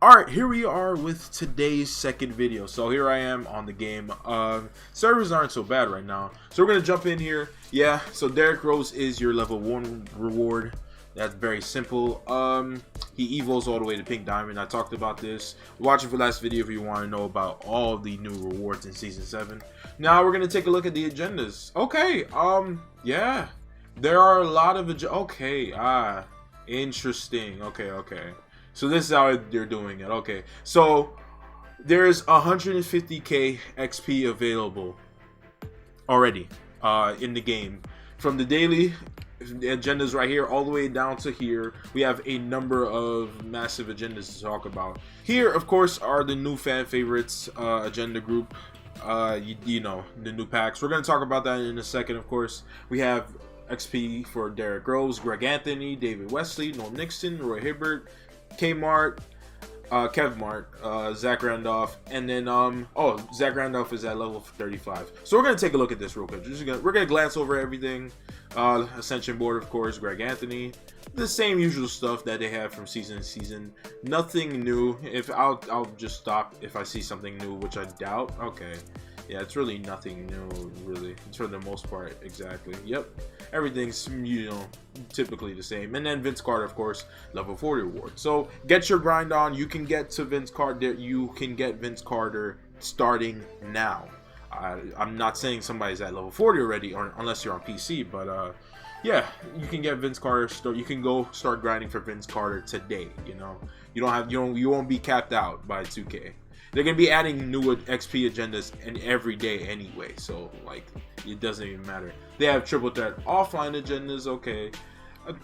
Alright, here we are with today's second video. So here I am on the game. Servers aren't so bad right now. So we're going to jump in here. Yeah, so Derrick Rose is your level 1 reward. That's very simple. He evos all the way to Pink Diamond. I talked about this. Watch the last video if you want to know about all the new rewards in Season 7. Now we're going to take a look at the agendas. Okay, yeah. There are a lot of interesting. Okay. So this is how they're doing it. Okay, so there's 150k XP available already in the game. From the daily agendas right here all the way down to here, we have a number of massive agendas to talk about. Here, of course, are the new fan favorites agenda group. You know, the new packs. We're going to talk about that in a second, of course. We have XP for Derrick Rose, Greg Anthony, David Wesley, Norm Nixon, Roy Hibbert, Kmart, Kevmart, Zach Randolph, and then Zach Randolph is at level 35. So we're gonna take a look at this real quick. We're gonna glance over everything. Ascension board, of course, Greg Anthony, the same usual stuff that they have from season to season. Nothing new. If I'll just stop if I see something new, which I doubt. Okay. Yeah, it's really nothing new, really, for the most part. Exactly. Yep. Everything's, you know, typically the same. And then Vince Carter, of course, level 40 reward. So get your grind on. You can get to Vince Carter. You can get Vince Carter starting now. I'm not saying somebody's at level 40 already, or unless you're on PC, but yeah, you can get Vince Carter. You can go start grinding for Vince Carter today. You know, you won't be capped out by 2K. They're going to be adding new XP agendas every day anyway, so like it doesn't even matter. They have triple threat offline agendas, okay,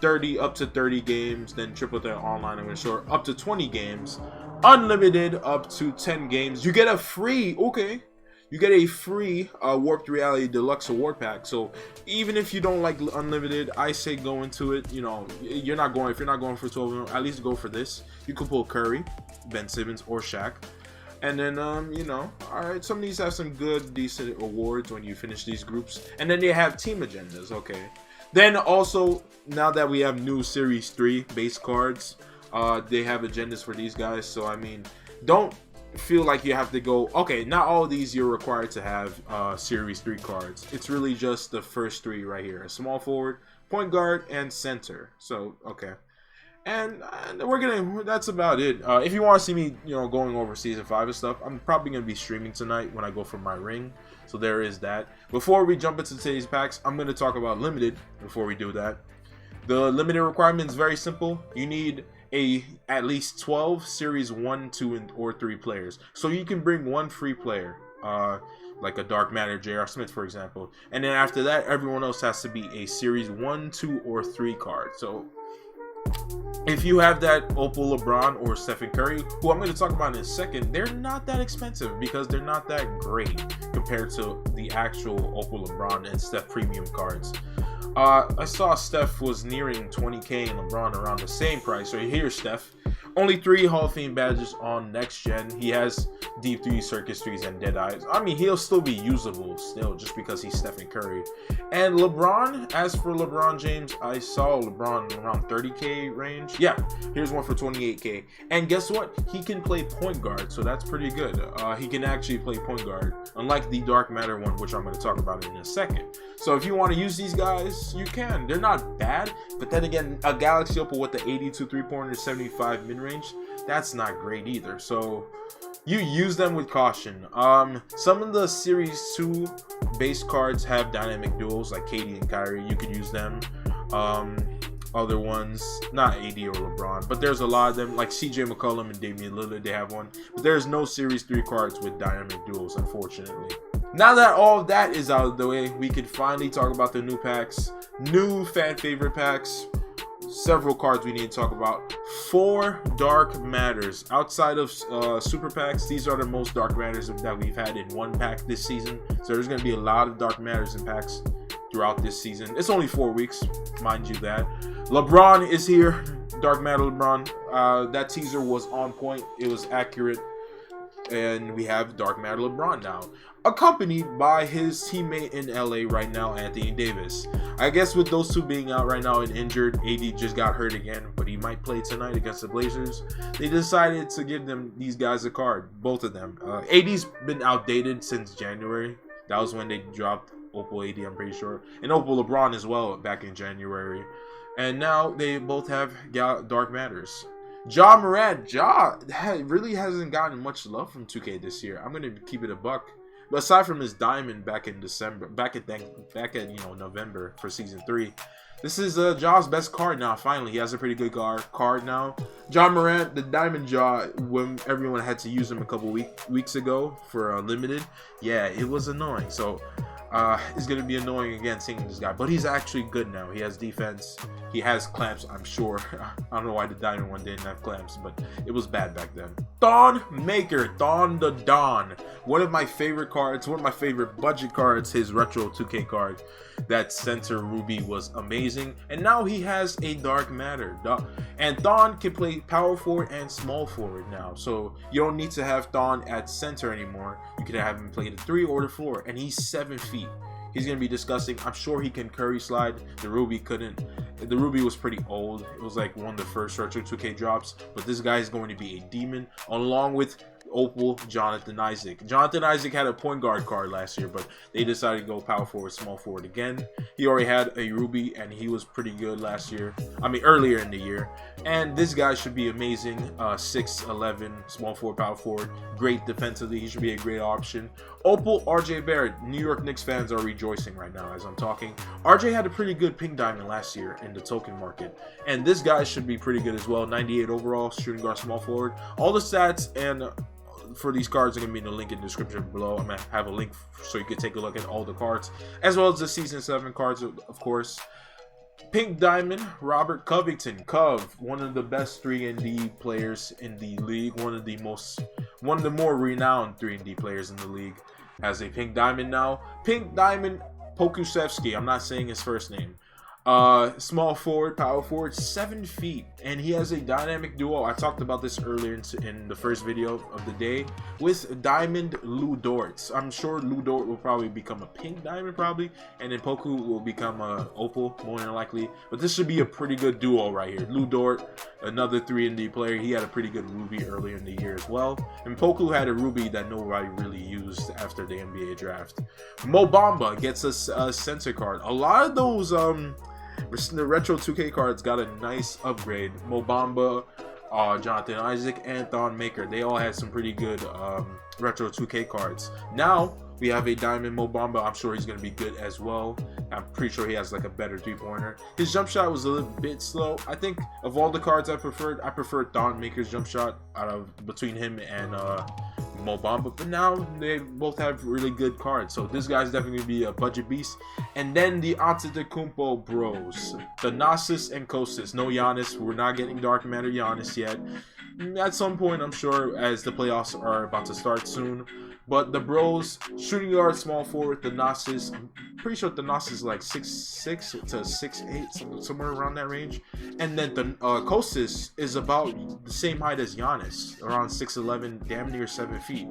30 up to 30 games, then triple threat online, I'm going to show up to 20 games, unlimited up to 10 games. You get a free, you get a free Warped Reality Deluxe Award Pack. So even if you don't like unlimited, I say go into it. You know, if you're not going for 12 of them, at least go for this. You can pull Curry, Ben Simmons, or Shaq. And then, you know, alright, some of these have some good, decent awards when you finish these groups. And then they have team agendas, okay. Then also, now that we have new Series 3 base cards, they have agendas for these guys. So, I mean, don't feel like you have to go, okay, not all of these you're required to have Series 3 cards. It's really just the first three right here. A small forward, point guard, and center. So, okay. And that's about it. If you want to see me, you know, going over Season 5 and stuff, I'm probably going to be streaming tonight when I go for my ring. So there is that. Before we jump into today's packs, I'm going to talk about limited before we do that. The limited requirement is very simple. You need at least 12 Series 1, 2, or 3 players. So you can bring one free player, like a Dark Matter, J.R. Smith, for example. And then after that, everyone else has to be a Series 1, 2, or 3 card. So if you have that Opal LeBron or Stephen Curry, who I'm going to talk about in a second, they're not that expensive because they're not that great compared to the actual Opal LeBron and Steph premium cards. I saw Steph was nearing 20k and LeBron around the same price. Right here, Steph. Only 3 Hall of Fame badges on next gen. He has Deep 3, Circus 3s, and Dead Eyes. I mean, he'll still be usable still just because he's Stephen Curry. And LeBron, as for LeBron James, I saw LeBron around 30k range. Yeah, here's one for 28k. And guess what? He can play point guard, so that's pretty good. He can actually play point guard, unlike the Dark Matter one, which I'm going to talk about in a second. So if you want to use these guys, you can. They're not bad, but then again, a Galaxy Opal with the 82 3-pointers, 75 mid-range, that's not great either. So you use them with caution. Some of the Series 2 base cards have dynamic duels like KD and Kyrie. You could use them. Other ones, not AD or LeBron, but there's a lot of them like CJ McCollum and Damian Lillard. They have one, but there's no Series 3 cards with dynamic duels, unfortunately. Now that all of that is out of the way, we can finally talk about the new packs, new fan favorite packs. Several cards we need to talk about. 4 Dark Matters. Outside of Super Packs, these are the most Dark Matters that we've had in one pack this season. So there's going to be a lot of Dark Matters in packs throughout this season. It's only 4 weeks, mind you that. LeBron is here. Dark Matter LeBron. That teaser was on point. It was accurate. and we have Dark Matter LeBron now, accompanied by his teammate in LA right now, Anthony Davis. I guess with those two being out right now and injured, AD just got hurt again, but he might play tonight against the Blazers. They decided to give these guys a card, both of them. AD's been outdated since January. That was when they dropped Opal AD, I'm pretty sure, and Opal LeBron as well back in January. And now they both have Dark Matters. Ja Morant, really hasn't gotten much love from 2K this year. I'm gonna keep it a buck. But aside from his diamond back in December, back at November for season 3, this is Ja's best card now. Finally, he has a pretty good card now. Ja Morant, the diamond Ja, when everyone had to use him a couple weeks ago for limited, yeah, it was annoying. So it's gonna be annoying again seeing this guy, but he's actually good now. He has defense, he has clamps, I'm sure. I don't know why the diamond one didn't have clamps, but it was bad back then. Thon Maker, Thon the Don, one of my favorite cards, one of my favorite budget cards. His retro 2K card, that center ruby was amazing, and now he has a Dark Matter. And Thon can play power forward and small forward now, so you don't need to have Thon at center anymore. You can have him play the 3 or the 4, and he's 7 feet. He's going to be disgusting. I'm sure he can curry slide. The ruby couldn't. The ruby was pretty old. It was like one of the first retro 2K drops, but this guy is going to be a demon, along with Opal Jonathan Isaac. Jonathan Isaac had a point guard card last year, but they decided to go power forward, small forward again. He already had a ruby, and he was pretty good last year. I mean, earlier in the year. And this guy should be amazing. 6'11", small forward, power forward. Great defensively. He should be a great option. Opal RJ Barrett. New York Knicks fans are rejoicing right now as I'm talking. RJ had a pretty good pink diamond last year in the token market, and this guy should be pretty good as well. 98 overall, shooting guard, small forward. All the stats and for these cards are going to be in the link in the description below. I'm going to have a link so you can take a look at all the cards, as well as the Season 7 cards, of course. Pink Diamond, Robert Covington. Cov, one of the best 3&D players in the league. One of the more renowned 3&D players in the league. Has a Pink Diamond now. Pink Diamond Pokusevski. I'm not saying his first name. Small forward, power forward, 7 feet, and he has a dynamic duo. I talked about this earlier in the first video of the day with Diamond Lou Dort. I'm sure Lou Dort will probably become a pink diamond, and then Poku will become a opal, more than likely. But this should be a pretty good duo right here. Lou Dort, another 3&D player. He had a pretty good ruby earlier in the year as well, and Poku had a ruby that nobody really used after the NBA draft. Mo Bamba gets a center card. A lot of those the retro 2K cards got a nice upgrade. Mo Bamba, Jonathan Isaac, and Thon Maker. They all had some pretty good retro 2K cards. Now we have a diamond Mo Bamba. I'm sure he's going to be good as well. I'm pretty sure he has like a better 3-pointer. His jump shot was a little bit slow. I think of all the cards I preferred Thon Maker's jump shot out of between him and Mo Bamba, but now they both have really good cards, so this guy's definitely gonna be a budget beast. And then the Antetokounmpo bros, the Nasus and Kostas. No Giannis. We're not getting Dark Matter Giannis yet. At some point, I'm sure, as the playoffs are about to start soon. But the bros, shooting guard, small forward, the Nasus, I'm pretty sure the Nasus is like 6'6" to 6'8", somewhere around that range. And then the Kostas is about the same height as Giannis, around 6'11", damn near 7 feet.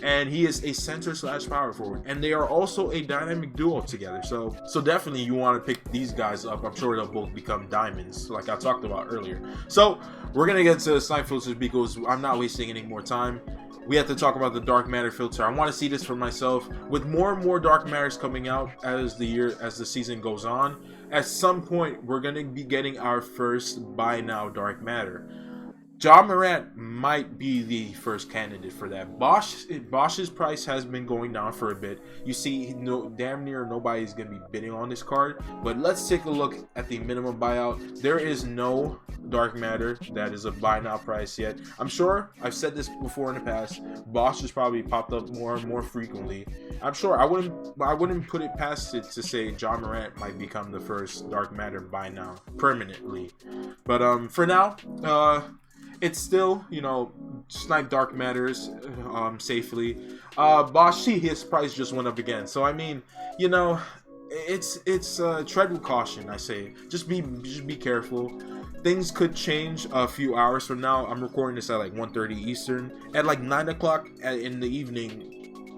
And he is a center / power forward. And they are also a dynamic duo together. So definitely you want to pick these guys up. I'm sure they'll both become diamonds, like I talked about earlier. So we're going to get to SNIPE filters because I'm not wasting any more time. We have to talk about the Dark Matter filter. I want to see this for myself. With more and more Dark Matters coming out as the season goes on, at some point we're going to be getting our first buy now Dark Matter. Ja Morant might be the first candidate for that. Bosch's price has been going down for a bit. You see, damn near nobody's going to be bidding on this card. But let's take a look at the minimum buyout. There is no Dark Matter that is a buy now price yet. I'm sure I've said this before in the past. Bosch has probably popped up more and more frequently. I'm sure I wouldn't put it past it to say Ja Morant might become the first Dark Matter buy now permanently. But for now, it's still, SNIPE Dark Matters safely. Bosch, his price just went up again. So I mean, it's tread with caution. I say, just be careful. things could change a few hours from now. I'm recording this at like 1:30 Eastern. At like 9 o'clock in the evening,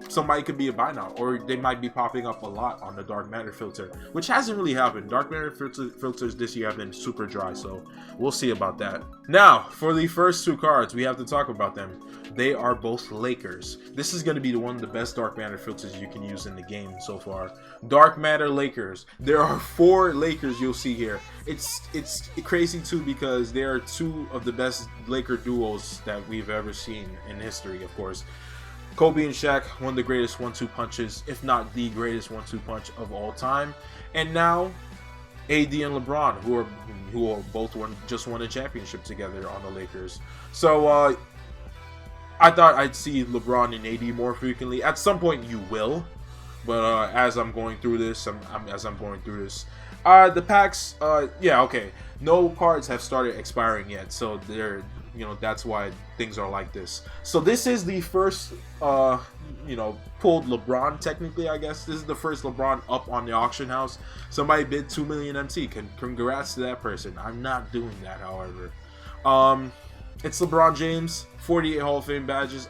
somebody could be a buy now, or they might be popping up a lot on the dark matter filter, which hasn't really happened. Dark matter filters this year have been super dry, so we'll see about that. Now, for the first two cards, we have to talk about them. They are both Lakers. This is going to be one of the best dark matter filters you can use in the game so far. Dark matter Lakers. There are 4 Lakers you'll see here. It's crazy too, because they are 2 of the best Laker duos that we've ever seen in history, of course. Kobe and Shaq, one of the greatest 1-2 punches, if not the greatest 1-2 punch of all time. And now, AD and LeBron, who are both just won a championship together on the Lakers. So I thought I'd see LeBron and AD more frequently. At some point, you will, but as I'm going through this, the packs, yeah, okay. No cards have started expiring yet, so they're, that's why things are like this. So this is the first, pulled LeBron, technically, I guess. This is the first LeBron up on the auction house. Somebody bid 2 million MT. Congrats to that person. I'm not doing that, however. It's LeBron James, 48 Hall of Fame badges.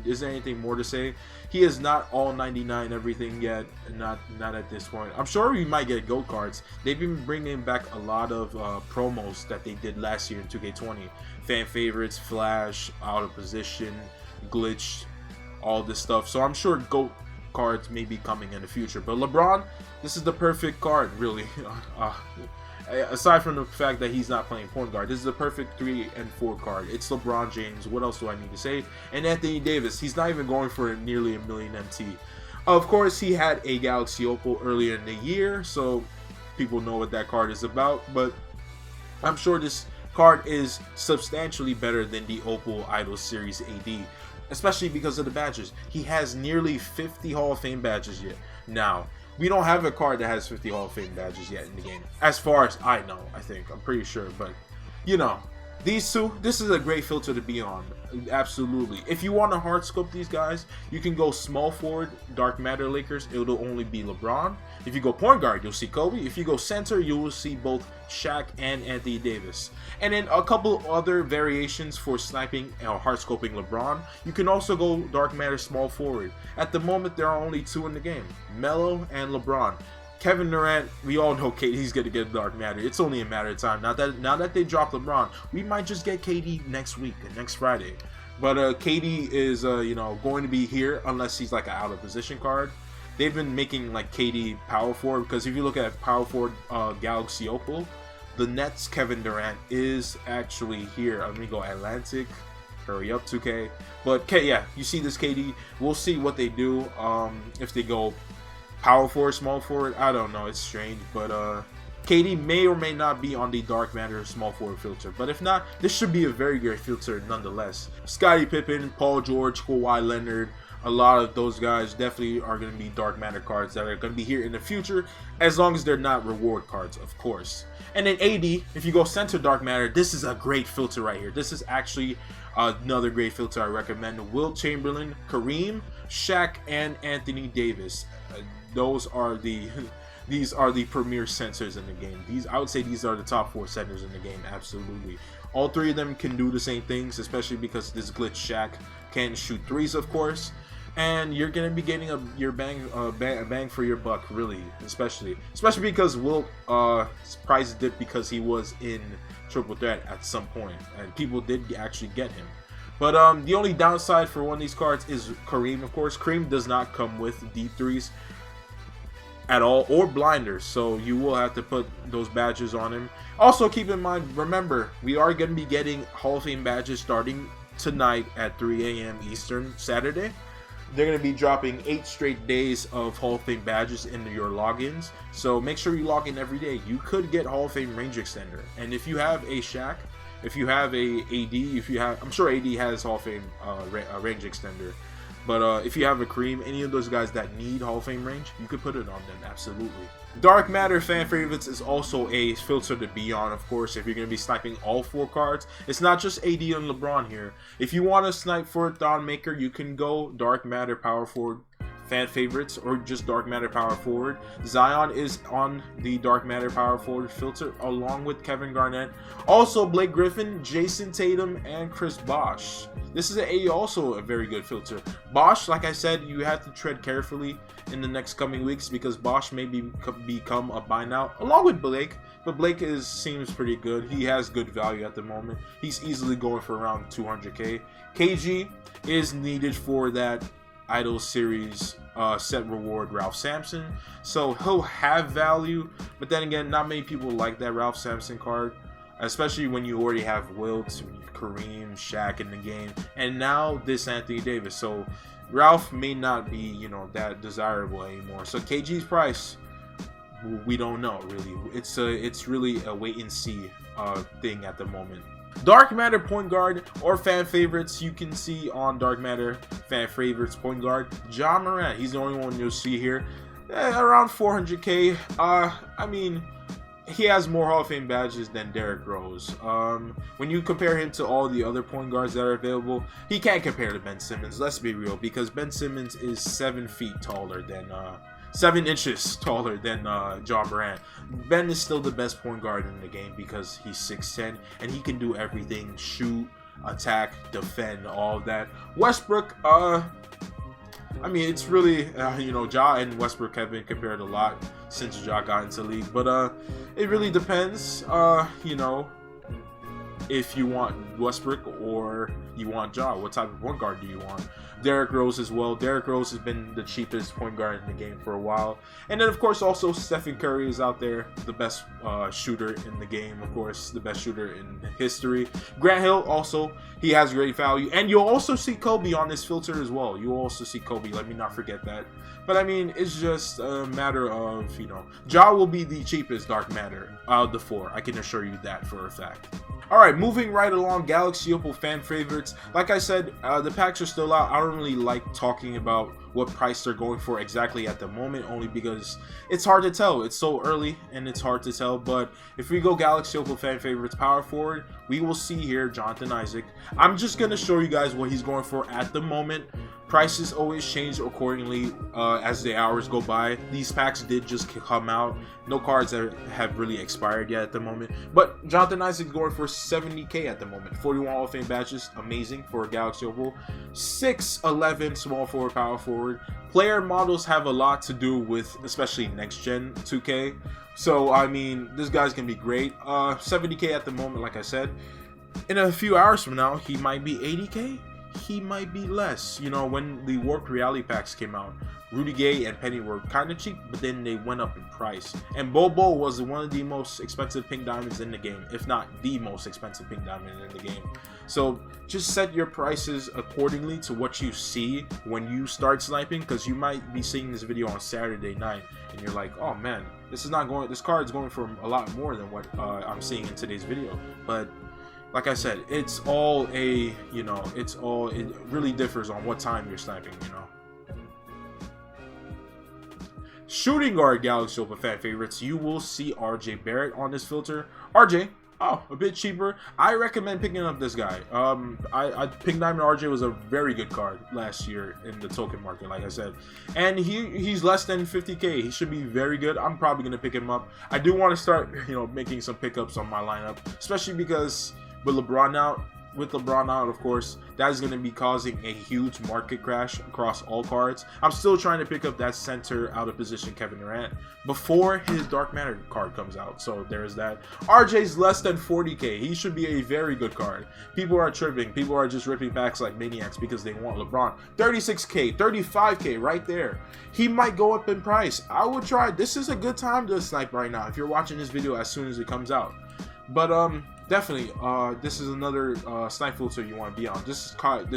Is there anything more to say? He is not all 99 everything yet, not at this point. I'm sure we might get GOAT cards. They've been bringing back a lot of promos that they did last year in 2K20. Fan favorites, flash, out of position, glitch, all this stuff. So I'm sure GOAT cards may be coming in the future. But LeBron, this is the perfect card, really. Aside from the fact that he's not playing point guard, this is the perfect 3 and 4 card. It's LeBron James. What else do I need to say? And Anthony Davis. He's not even going for nearly 1 million MT. Of course, he had a Galaxy Opal earlier in the year, so people know what that card is about. But I'm sure this card is substantially better than the Opal Idol Series AD, especially because of the badges. He has nearly 50 Hall of Fame badges yet. Now, we don't have a card that has 50 Hall of Fame badges yet in the game, as far as I know. I'm pretty sure, but these two, this is a great filter to be on. Absolutely. If you want to hard scope these guys, you can go small forward, dark matter Lakers, it'll only be LeBron. If you go point guard, you'll see Kobe. If you go center, you will see both Shaq and Anthony Davis. And then a couple other variations for sniping or hard scoping LeBron. You can also go dark matter small forward. At the moment, there are only 2 in the game, Melo and LeBron. Kevin Durant, we all know KD's going to get dark matter. It's only a matter of time. Now that they dropped LeBron, we might just get KD next week, next Friday. But KD is, going to be here unless he's like an out of position card. They've been making like KD power forward, because if you look at power forward Galaxy Opal, the Nets Kevin Durant is actually here. Let me go Atlantic. Hurry up, 2K. But yeah, you see this KD. We'll see what they do. If they go power forward, small forward, I don't know. It's strange, but KD may or may not be on the dark matter small forward filter. But if not, this should be a very great filter nonetheless. Scottie Pippen, Paul George, Kawhi Leonard, a lot of those guys definitely are going to be dark matter cards that are going to be here in the future, as long as they're not reward cards, of course. And then AD, if you go center dark matter, this is a great filter right here. This is actually another great filter I recommend. Wilt Chamberlain, Kareem, Shaq, and Anthony Davis. These are the premier centers in the game. I would say these are the top 4 centers in the game, absolutely. All 3 of them can do the same things, especially because this glitch Shaq can shoot 3s, of course. And you're gonna be getting your bang for your buck, really, especially because Wilt price dipped because he was in triple threat at some point, and people did actually get him. But the only downside for one of these cards is Kareem, of course. Kareem does not come with D3s at all, or blinders, so you will have to put those badges on him. Also, keep in mind, remember, we are going to be getting Hall of Fame badges starting tonight at 3 a.m. Eastern, Saturday. They're going to be dropping 8 straight days of Hall of Fame badges into your logins, so make sure you log in every day. You could get Hall of Fame range extender, and if you have a Shaq, if you have a AD, I'm sure AD has Hall of Fame range extender. But if you have a Kareem, any of those guys that need Hall of Fame range, you could put it on them, absolutely. Dark Matter Fan Favorites is also a filter to be on, of course, if you're going to be sniping all 4 cards. It's not just AD and LeBron here. If you want to snipe for Thon Maker, you can go Dark Matter Power Forward fan favorites or just dark matter power forward. Zion is on the dark matter power forward filter along with Kevin Garnett. Also Blake Griffin, Jason Tatum, and Chris Bosh. This is also a very good filter. Bosh, like I said, you have to tread carefully in the next coming weeks because Bosh may become a buy now along with Blake. But Blake seems pretty good. He has good value at the moment. He's easily going for around 200k. KG is needed for that Idol Series set reward Ralph Sampson. So he'll have value. But then again, not many people like that Ralph Sampson card. Especially when you already have Wilt, Kareem, Shaq in the game. And now this Anthony Davis. So Ralph may not be, you know, that desirable anymore. So KG's price, we don't know really. It's really a wait and see thing at the moment. Dark Matter point guard or fan favorites, you can see on Dark Matter fan favorites point guard Ja Morant. He's the only one you'll see here, around 400k. I mean, he has more Hall of Fame badges than Derrick Rose. When you compare him to all the other point guards that are available, he can't compare to Ben Simmons. Let's be real, because Ben Simmons is 7 feet taller than 7 inches taller than Ja Morant. Ben is still the best point guard in the game because he's 6'10" and he can do everything: shoot, attack, defend, all of that. Westbrook, I mean, it's really, you know, Ja and Westbrook have been compared a lot since Ja got into the league, but it really depends, you know, if you want Westbrook or you want Ja. What type of point guard do you want? Derrick Rose as well. Derrick Rose has been the cheapest point guard in the game for a while. And then, of course, also Stephen Curry is out there, the best shooter in the game, of course, the best shooter in history. Grant Hill also, he has great value. And you'll also see Kobe on this filter as well. You'll also see Kobe, let me not forget that. But I mean, it's just a matter of, you know, Ja will be the cheapest dark matter out of the 4. I can assure you that for a fact. Alright, moving right along, Galaxy Opal fan favorites. Like I said, the packs are still out. I don't really like talking about what price they're going for exactly at the moment, only because it's hard to tell. It's so early and it's hard to tell. But if we go Galaxy Opal fan favorites power forward, we will see here Jonathan Isaac. I'm just going to show you guys what he's going for at the moment. Prices always change accordingly as the hours go by. These packs did just come out. No cards that have really expired yet at the moment. But Jonathan Isaac going for 70k at the moment. 41 Hall of Fame badges, amazing for a Galaxy Opal. 6'11" small forward, power forward. Player models have a lot to do with, especially next gen 2K. So I mean, this guy's gonna be great. 70k at the moment, like I said. In a few hours from now, he might be 80k. He might be less. You know, when the Warped Reality packs came out, Rudy Gay and Penny were kind of cheap, but then they went up in price. And Bobo was one of the most expensive pink diamonds in the game, if not the most expensive pink diamond in the game. So just set your prices accordingly to what you see when you start sniping, because you might be seeing this video on Saturday night and you're like, oh man, this card's going for a lot more than what I'm seeing in today's video. But like I said, it's all it really differs on what time you're sniping, you know. Shooting guard Galaxy Opal fan favorites, you will see RJ Barrett on this filter. RJ, a bit cheaper. I recommend picking up this guy. Pink Diamond RJ was a very good card last year in the token market, like I said. And he's less than 50k. He should be very good. I'm probably going to pick him up. I do want to start, you know, making some pickups on my lineup, especially because with LeBron out, of course, that is going to be causing a huge market crash across all cards. I'm still trying to pick up that center out of position Kevin Durant before his Dark Matter card comes out. So there's that. RJ's less than 40k. He should be a very good card. People are tripping. People are just ripping packs like maniacs because they want LeBron. 36k, 35k right there. He might go up in price. I would try. This is a good time to snipe right now if you're watching this video as soon as it comes out. But definitely, this is another snipe filter you want to be on. This card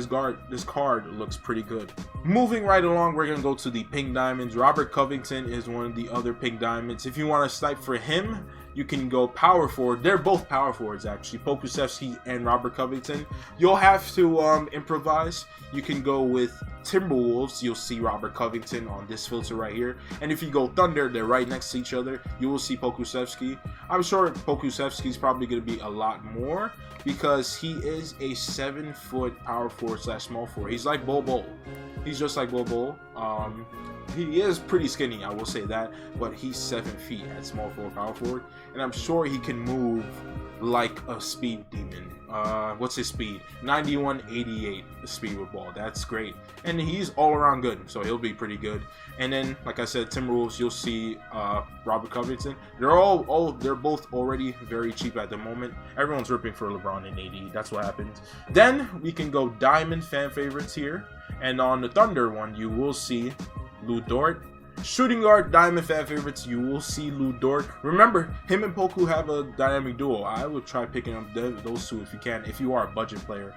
looks pretty good. Moving right along, we're gonna go to the pink diamonds. Robert Covington is one of the other pink diamonds. If you want to snipe for him, you can go power forward. They're both power forwards actually, Pokusevski and Robert Covington. You'll have to improvise. You can go with Timberwolves. You'll see Robert Covington on this filter right here. And if you go Thunder, they're right next to each other. You will see Pokusevski. I'm sure Pokusevski is probably going to be a lot more because he is a 7-foot power forward / small forward. He's like Bol Bol. He's just like Bobo. He is pretty skinny, I will say that, but he's 7 feet at small forward, power forward, and I'm sure he can move like a speed demon. What's his speed? 91.88 speed with ball. That's great, and he's all around good, so he'll be pretty good. And then, like I said, Timberwolves, you'll see Robert Covington. They're both already very cheap at the moment. Everyone's ripping for LeBron and AD. That's what happens. Then we can go diamond fan favorites here, and on the Thunder one, you will see Lou Dort. Shooting guard diamond fan favorites, you will see Lou Dort. Remember, him and Poku have a dynamic duo. I would try picking up those two if you can, if you are a budget player.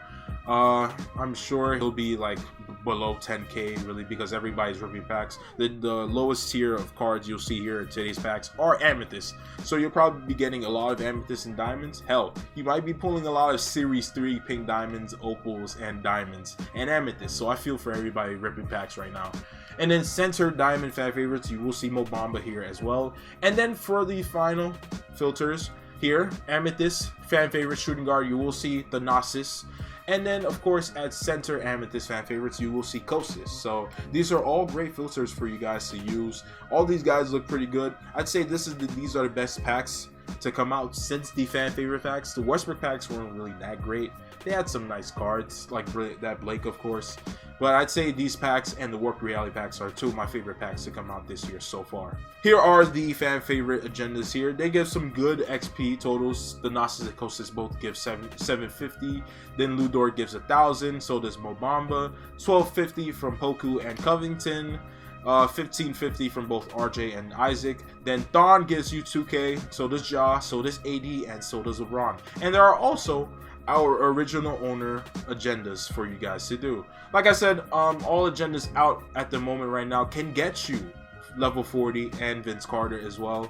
I'm sure he'll be like below 10k really, because everybody's ripping packs. The lowest tier of cards you'll see here in today's packs are amethyst, so you'll probably be getting a lot of amethyst and diamonds. Hell, you might be pulling a lot of series 3 pink diamonds, opals, and diamonds and amethyst. So I feel for everybody ripping packs right now. And then center diamond fan favorites, you will see Mo Bamba here as well. And then for the final filters here, amethyst fan favorite shooting guard, you will see the Gnosis. And then, of course, at center amethyst fan favorites, you will see Kostas. So these are all great filters for you guys to use. All these guys look pretty good. I'd say these are the best packs to come out since the fan favorite packs. The Westbrook packs weren't really that great. They had some nice cards, like that Blake, of course. But I'd say these packs and the Warped Reality packs are two of my favorite packs to come out this year so far. Here are the fan favorite agendas here. They give some good XP totals. The Gnosis and Kostas both give 750. Then Lou Dort gives 1,000. So does Mo Bamba. 1,250 from Poku and Covington. 1,550 from both RJ and Isaac. Then Thon gives you 2k. So does Ja. So does AD. And so does LeBron. And there are also our original owner agendas for you guys to do. Like I said, all agendas out at the moment right now can get you level 40 and Vince Carter as well.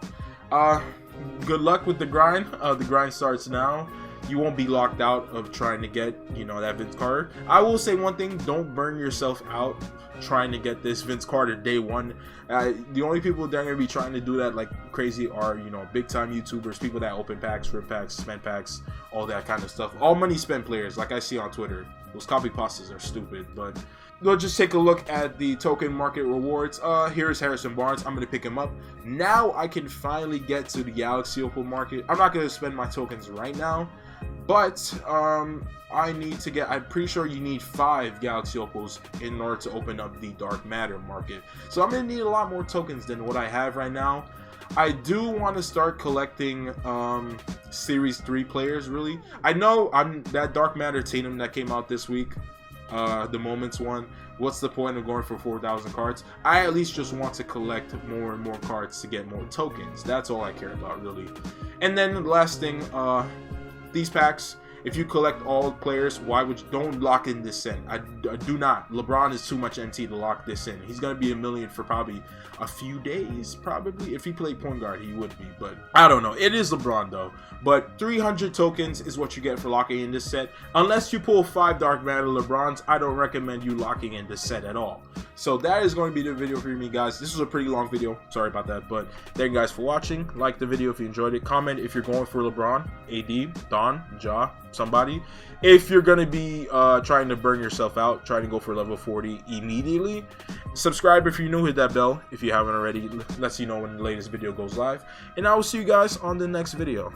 Good luck with the grind. The grind starts now. You won't be locked out of trying to get, that Vince Carter. I will say one thing: don't burn yourself out trying to get this Vince Carter day one. The only people that are going to be trying to do that like crazy are, big time YouTubers, people that open packs, rip packs, spend packs, all that kind of stuff. All money spent players, like I see on Twitter. Those copy pastas are stupid. But we'll just take a look at the token market rewards. Here's Harrison Barnes. I'm going to pick him up. Now I can finally get to the Galaxy Opal market. I'm not going to spend my tokens right now, but I need to get, I'm pretty sure you need 5 Galaxy Opals in order to open up the Dark Matter market. So I'm going to need a lot more tokens than what I have right now. I do want to start collecting Series 3 players, really. I know that Dark Matter Tatum that came out this week, the Moments one. What's the point of going for 4,000 cards? I at least just want to collect more and more cards to get more tokens. That's all I care about, really. And then the last thing, these packs, if you collect all players, why would you don't lock in this set? I do not. LeBron is too much NT to lock this in. He's gonna be $1 million for probably a few days, probably. If he played point guard, he would be, but I don't know. It is LeBron though. But 300 tokens is what you get for locking in this set. Unless you pull 5 Dark Matter LeBrons, I don't recommend you locking in this set at all. So that is going to be the video for me, guys. This was a pretty long video. Sorry about that, but thank you guys for watching. Like the video if you enjoyed it. Comment if you're going for LeBron, AD, Don, Ja, somebody. If you're going to be trying to burn yourself out, trying to go for level 40 immediately. Subscribe if you're new, hit that bell if you haven't already. Lets you know when the latest video goes live. And I will see you guys on the next video.